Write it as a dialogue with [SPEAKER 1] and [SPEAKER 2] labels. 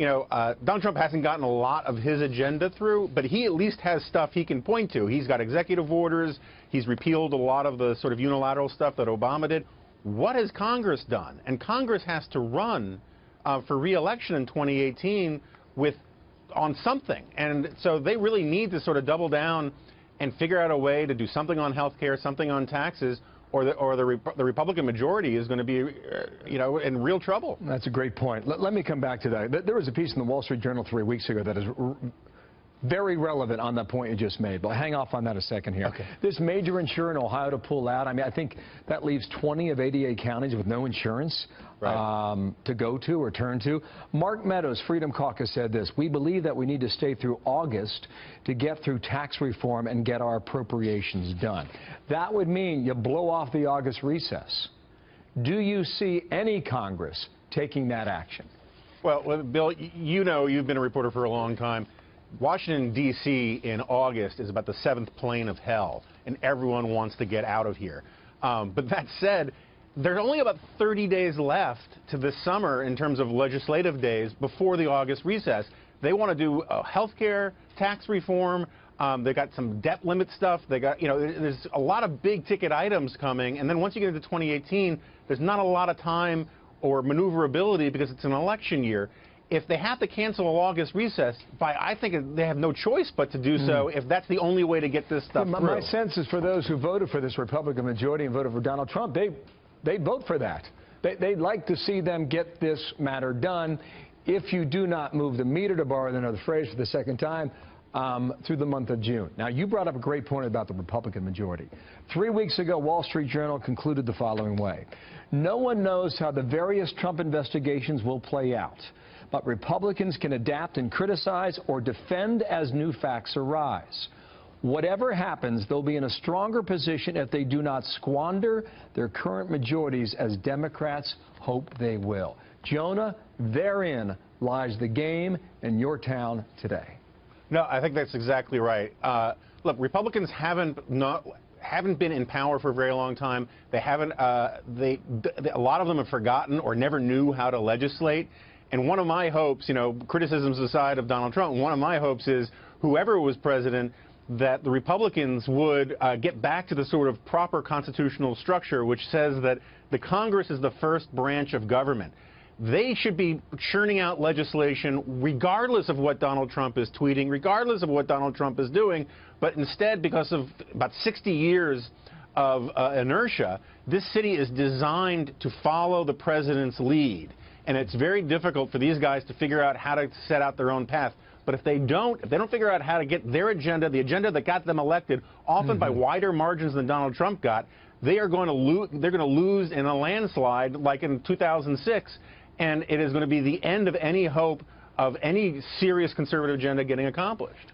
[SPEAKER 1] Donald Trump hasn't gotten a lot of his agenda through, but he at least has stuff he can point to. He's got executive orders. He's repealed a lot of the sort of unilateral stuff that Obama did. What has Congress done? And Congress has to run for re-election in 2018 on something. And so they really need to sort of double down and figure out a way to do something on health care, something on taxes, or the Republican majority is going to be, in real trouble.
[SPEAKER 2] That's a great point. Let me come back to that. There was a piece in the Wall Street Journal 3 weeks ago that is very relevant on that point you just made, but hang off on that a second here.
[SPEAKER 1] Okay.
[SPEAKER 2] This major insurer in Ohio to pull out, I think that leaves 20 of 88 counties with no insurance to go to or turn to. Mark Meadows, Freedom Caucus, said this: "We believe that we need to stay through August to get through tax reform and get our appropriations done." That would mean you blow off the August recess. Do you see any Congress taking that action?
[SPEAKER 1] Well, Bill, you've been a reporter for a long time. Washington, D.C. in August is about the seventh plane of hell, and everyone wants to get out of here. But that said, there's only about 30 days left to this summer in terms of legislative days before the August recess. They want to do health care, tax reform. They got some debt limit stuff. They got, there's a lot of big ticket items coming. And then once you get into 2018, there's not a lot of time or maneuverability because it's an election year. If they have to cancel an August recess, I think they have no choice but to do so if that's the only way to get this stuff through.
[SPEAKER 2] My sense is for those who voted for this Republican majority and voted for Donald Trump, they'd vote for that. They'd like to see them get this matter done. If you do not move the meter, to borrow another phrase for the second time, through the month of June. Now, you brought up a great point about the Republican majority. 3 weeks ago, Wall Street Journal concluded the following way: "No one knows how the various Trump investigations will play out, but Republicans can adapt and criticize or defend as new facts arise. Whatever happens, they'll be in a stronger position if they do not squander their current majorities as Democrats hope they will." Jonah, therein lies the game in your town today.
[SPEAKER 1] No, I think that's exactly right. Look, Republicans haven't been in power for a very long time. They haven't. A lot of them have forgotten or never knew how to legislate. And one of my hopes, criticisms aside of Donald Trump, one of my hopes is whoever was president, that the Republicans would get back to the sort of proper constitutional structure, which says that the Congress is the first branch of government. They should be churning out legislation regardless of what Donald Trump is tweeting, regardless of what Donald Trump is doing. But instead, because of about 60 years of inertia, this city is designed to follow the president's lead. And it's very difficult for these guys to figure out how to set out their own path. But if they don't figure out how to get their agenda, the agenda that got them elected, often by wider margins than Donald Trump got, they're going to lose in a landslide like in 2006. And it is going to be the end of any hope of any serious conservative agenda getting accomplished.